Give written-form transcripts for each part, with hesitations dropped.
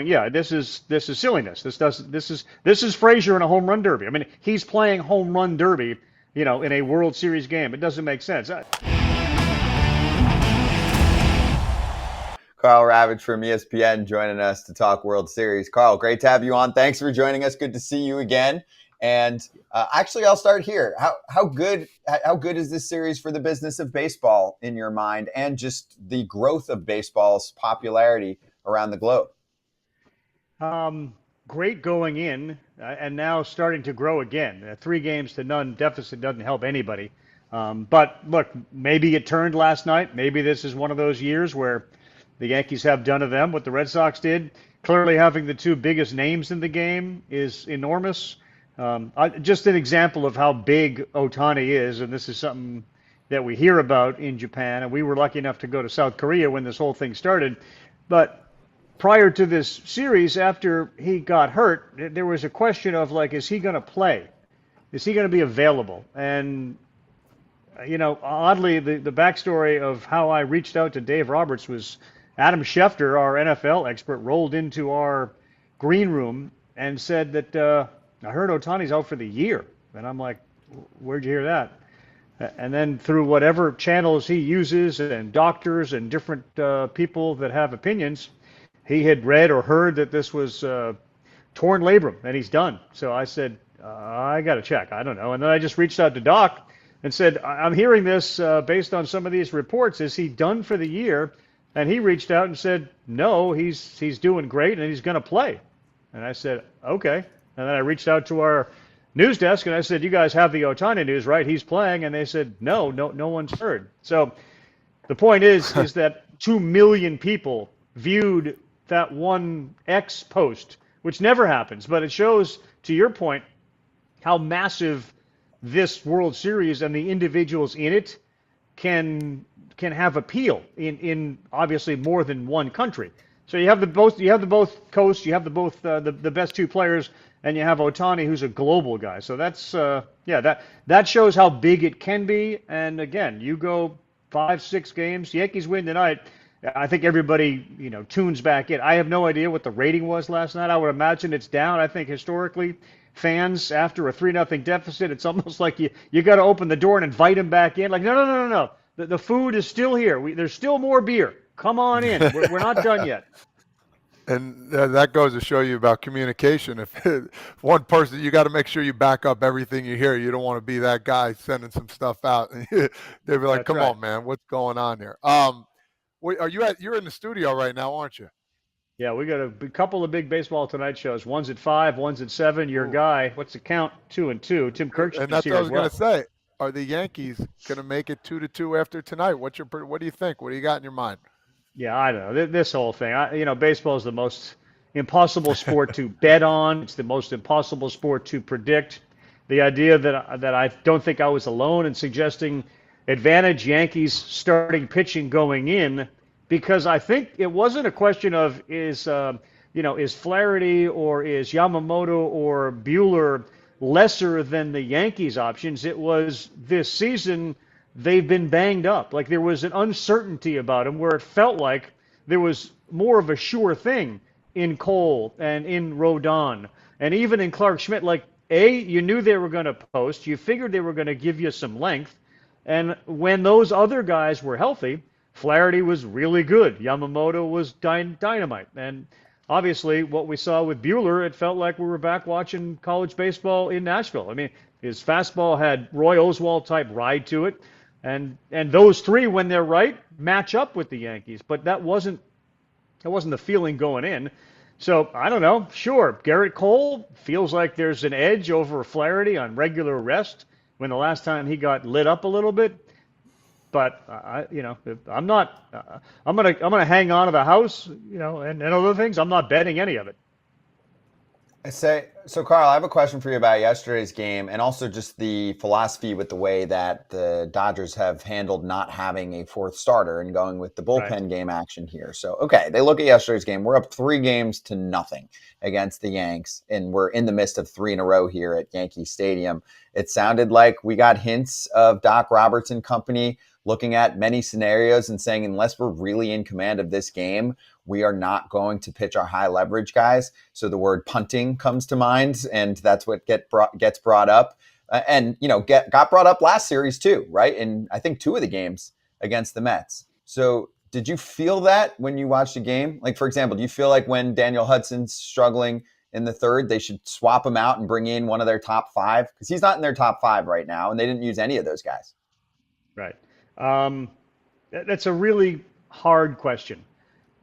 yeah, this is silliness. This is Frazier in a home run derby. I mean, he's playing home run derby, in a World Series game. It doesn't make sense. Karl Ravech from ESPN joining us to talk World Series. Karl, great to have you on. Thanks for joining us. Good to see you again. And actually, I'll start here. How good is this series for the business of baseball in your mind, and just the growth of baseball's popularity around the globe? Great going in, and now starting to grow again. A 3 games to none deficit doesn't help anybody. But look, maybe it turned last night. Maybe this is one of those years where the Yankees have done to them what the Red Sox did. Clearly, having the two biggest names in the game is enormous. Just an example of how big Otani is, and this is something that we hear about in Japan, and we were lucky enough to go to South Korea when this whole thing started. But prior to this series, after he got hurt, there was a question of like, is he going to play? Is he going to be available? And oddly, the backstory of how I reached out to Dave Roberts was Adam Schefter, our NFL expert, rolled into our green room and said that I heard Otani's out for the year. And I'm like, where'd you hear that? And then through whatever channels he uses and doctors and different people that have opinions, he had read or heard that this was torn labrum and he's done. So I said, I got to check. I don't know. And then I just reached out to Doc and said, I'm hearing this based on some of these reports. Is he done for the year? And he reached out and said, no, he's doing great and he's going to play. And I said, okay. And then I reached out to our news desk and I said, you guys have the Otani news, right? He's playing. And they said, no one's heard. So the point is that 2 million people viewed that one X post, which never happens, but it shows, to your point, how massive this World Series and the individuals in it can have appeal in obviously more than one country. So you have the both coasts, you have the best two players, and you have Otani, who's a global guy. So that's that shows how big it can be. And again, you go 5-6 games, Yankees win tonight. I think everybody, tunes back in. I have no idea what the rating was last night. I would imagine it's down. I think historically, fans after a 3-0 deficit, it's almost like you got to open the door and invite them back in. Like, no. The food is still here. There's still more beer. Come on in. We're not done yet. And that goes to show you about communication. If one person, you got to make sure you back up everything you hear. You don't want to be that guy sending some stuff out. They'd be like, That's "Come right. on, man, what's going on here?" You're in the studio right now, aren't you? Yeah, we got a couple of big baseball tonight shows. One's at 5, one's at 7. Your Ooh. guy, what's the count? 2 and 2. Tim Kirk's And that's here what I as was well. going to say. Are the Yankees going to make it 2-2 after tonight? What do you think? What do you got in your mind? Yeah, I don't know. This whole thing, baseball is the most impossible sport to bet on. It's the most impossible sport to predict. The idea that I don't think I was alone in suggesting advantage Yankees starting pitching going in, because I think it wasn't a question of is Flaherty or is Yamamoto or Bueller lesser than the Yankees options. It was this season they've been banged up. Like there was an uncertainty about them where it felt like there was more of a sure thing in Cole and in Rodon and even in Clark Schmidt. Like, you knew they were going to post. You figured they were going to give you some length. And when those other guys were healthy, Flaherty was really good. Yamamoto was dynamite. And obviously, what we saw with Bueller, it felt like we were back watching college baseball in Nashville. I mean, his fastball had Roy Oswalt type ride to it. And those three, when they're right, match up with the Yankees. But that wasn't the feeling going in. So I don't know. Sure, Garrett Cole feels like there's an edge over Flaherty on regular rest when the last time he got lit up a little bit. But I'm not. I'm gonna hang on to the house, and other things. I'm not betting any of it. So Karl, I have a question for you about yesterday's game and also just the philosophy with the way that the Dodgers have handled not having a fourth starter and going with the bullpen Right. game action here. So, okay, they look at yesterday's game. We're up 3-0 against the Yanks, and we're in the midst of 3 in a row here at Yankee Stadium. It sounded like we got hints of Doc Roberts and company looking at many scenarios and saying, unless we're really in command of this game, we are not going to pitch our high leverage guys. So the word punting comes to mind, and that's what gets brought up. And, got brought up last series too, right? In, I think, 2 of the games against the Mets. So did you feel that when you watched a game? Like, for example, do you feel like when Daniel Hudson's struggling in the third, they should swap him out and bring in one of their top 5? Because he's not in their top 5 right now, and they didn't use any of those guys. Right. That's a really hard question.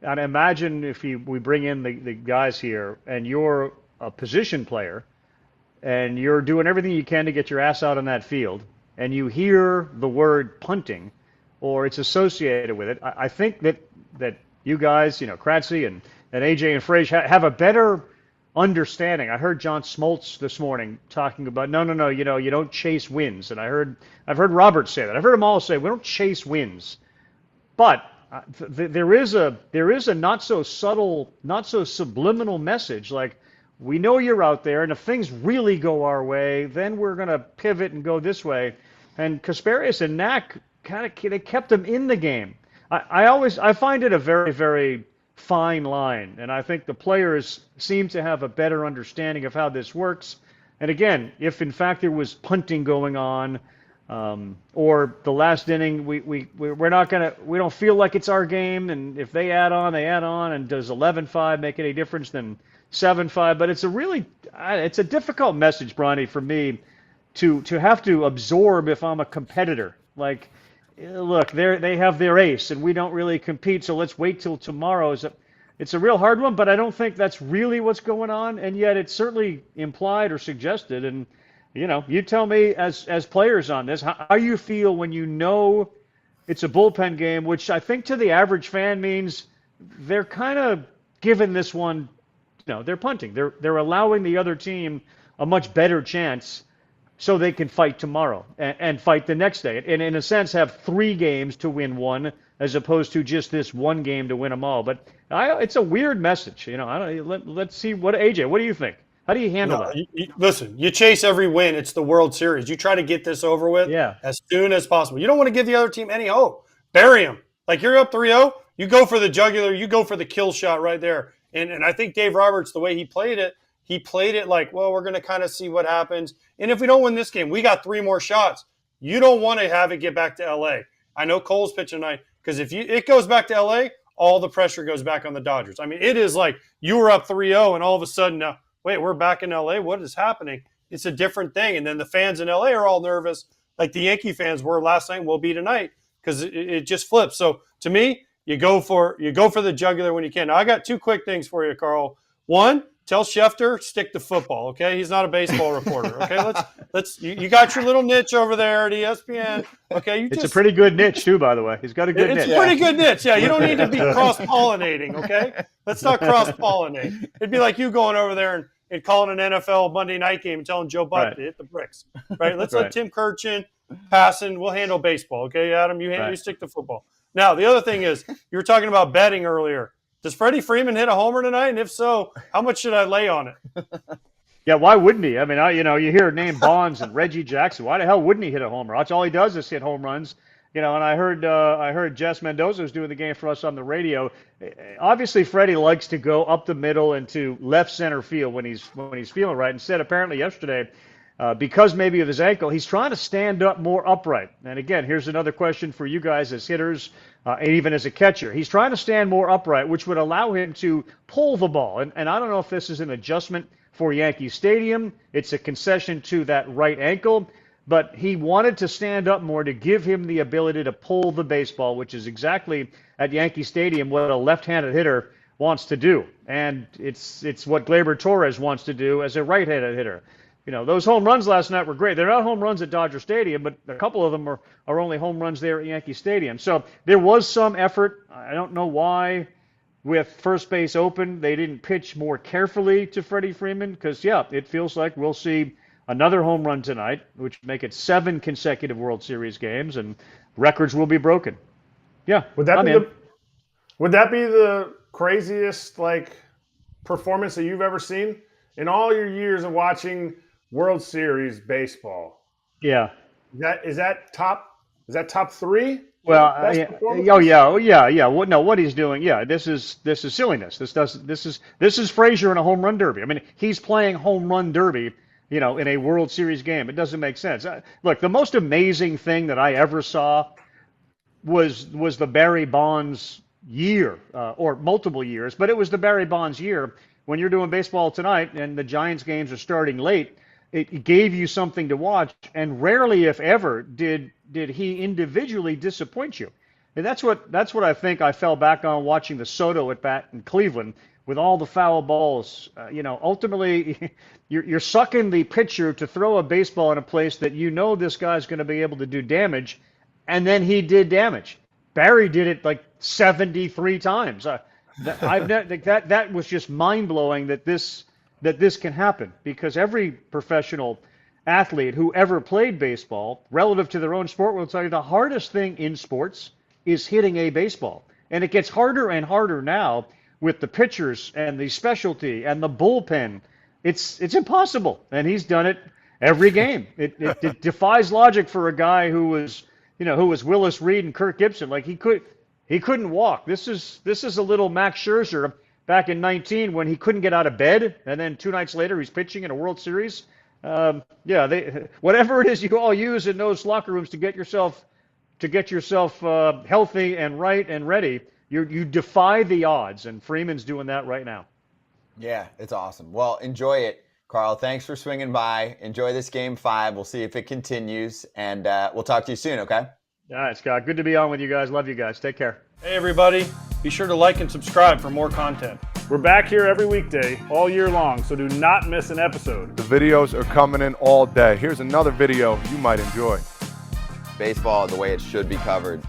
And imagine if we bring in the guys here and you're a position player and you're doing everything you can to get your ass out on that field and you hear the word punting or it's associated with it. I think that you guys, Kratzy and AJ and Frage have a better understanding. I heard John Smoltz this morning talking about no, you don't chase wins. And I've heard Robert say that. I've heard them all say we don't chase wins. But there is a not so subtle, not so subliminal message like we know you're out there, and if things really go our way, then we're going to pivot and go this way. And Kasparius and Knack they kept them in the game. I find it a very, very fine line, and I think the players seem to have a better understanding of how this works. And again, if in fact there was punting going on, or the last inning, we don't feel like it's our game, and if they add on, and does 11-5 make any difference? Then 7-5. But it's a difficult message, Bronny, for me to have to absorb if I'm a competitor. Like, look, they have their ace, and we don't really compete, so let's wait till tomorrow. It's a real hard one, but I don't think that's really what's going on, and yet it's certainly implied or suggested. And you tell me as players on this, how you feel when you know it's a bullpen game, which I think to the average fan means they're kind of giving this one, they're punting. They're allowing the other team a much better chance so they can fight tomorrow and fight the next day. And in a sense, have 3 games to win one as opposed to just this one game to win them all. But it's a weird message. Let's see what AJ, what do you think? How do you handle that? Listen, you chase every win. It's the World Series. You try to get this over with as soon as possible. You don't want to give the other team any hope. Bury them. Like, you're up 3-0, you go for the jugular, you go for the kill shot right there. And I think Dave Roberts, the way he played it like, well, we're going to kind of see what happens. And if we don't win this game, we got 3 more shots. You don't want to have it get back to L.A. I know Cole's pitching tonight, because if it goes back to L.A., all the pressure goes back on the Dodgers. I mean, it is like you were up 3-0, and all of a sudden now, wait, we're back in L.A.? What is happening? It's a different thing. And then the fans in L.A. are all nervous, like the Yankee fans were last night and will be tonight, because it just flips. So to me, you go for the jugular when you can. Now, I got 2 quick things for you, Karl. One, tell Schefter, stick to football, okay? He's not a baseball reporter, okay? You got your little niche over there at ESPN, okay? It's a pretty good niche, too, by the way. He's got a good niche. It's a pretty good niche, yeah. You don't need to be cross-pollinating, okay? Let's not cross-pollinate. It'd be like you going over there and calling an NFL Monday night game and telling Joe Buck to hit the bricks, right? Let's let Tim Kirchin pass, and we'll handle baseball, okay, Adam? You stick to football. Now, the other thing is, you were talking about betting earlier. Does Freddie Freeman hit a homer tonight? And if so, how much should I lay on it? Yeah, why wouldn't he? I mean, you hear name Bonds and Reggie Jackson. Why the hell wouldn't he hit a homer? That's all he does is hit home runs. And I heard Jess Mendoza was doing the game for us on the radio. Obviously, Freddie likes to go up the middle and to left center field when he's feeling right. Instead, apparently yesterday, because maybe of his ankle, he's trying to stand up more upright. And again, here's another question for you guys as hitters, and even as a catcher. He's trying to stand more upright, which would allow him to pull the ball. And I don't know if this is an adjustment for Yankee Stadium. It's a concession to that right ankle. But he wanted to stand up more to give him the ability to pull the baseball, which is exactly at Yankee Stadium what a left-handed hitter wants to do. And it's what Gleyber Torres wants to do as a right-handed hitter. Those home runs last night were great. They're not home runs at Dodger Stadium, but a couple of them are only home runs there at Yankee Stadium. So there was some effort. I don't know why with first base open they didn't pitch more carefully to Freddie Freeman, because, it feels like we'll see another home run tonight, which would make it 7 consecutive World Series games, and records will be broken. Yeah, Would that be the craziest performance that you've ever seen in all your years of watching World Series baseball? Yeah. Is that top 3 Well, Best yeah, performance? yeah. What he's doing, this is silliness. This is Frazier in a home run derby. I mean, he's playing home run derby, in a World Series game. It doesn't make sense. Look, the most amazing thing that I ever saw was the Barry Bonds year, or multiple years, but it was the Barry Bonds year when you're doing baseball tonight and the Giants games are starting late. It gave you something to watch, and rarely, if ever, did he individually disappoint you. And that's what I think I fell back on watching the Soto at bat in Cleveland with all the foul balls. Ultimately, you're sucking the pitcher to throw a baseball in a place that this guy's going to be able to do damage, and then he did damage. Barry did it like 73 times. That was just mind blowing that this can happen, because every professional athlete who ever played baseball, relative to their own sport, will tell you the hardest thing in sports is hitting a baseball. And it gets harder and harder now with the pitchers and the specialty and the bullpen. It's impossible. And he's done it every game. It defies logic for a guy who was Willis Reed and Kirk Gibson. Like he couldn't walk. This is a little Max Scherzer back in 19 when he couldn't get out of bed, and then 2 nights later he's pitching in a World Series. Whatever it is you all use in those locker rooms to get yourself healthy and right and ready, you defy the odds, and Freeman's doing that right now. Yeah, it's awesome. Well, enjoy it, Karl. Thanks for swinging by. Enjoy this Game 5. We'll see if it continues, and we'll talk to you soon, okay? All right, Scott. Good to be on with you guys. Love you guys. Take care. Hey, everybody. Be sure to like and subscribe for more content. We're back here every weekday, all year long, so do not miss an episode. The videos are coming in all day. Here's another video you might enjoy. Baseball the way it should be covered.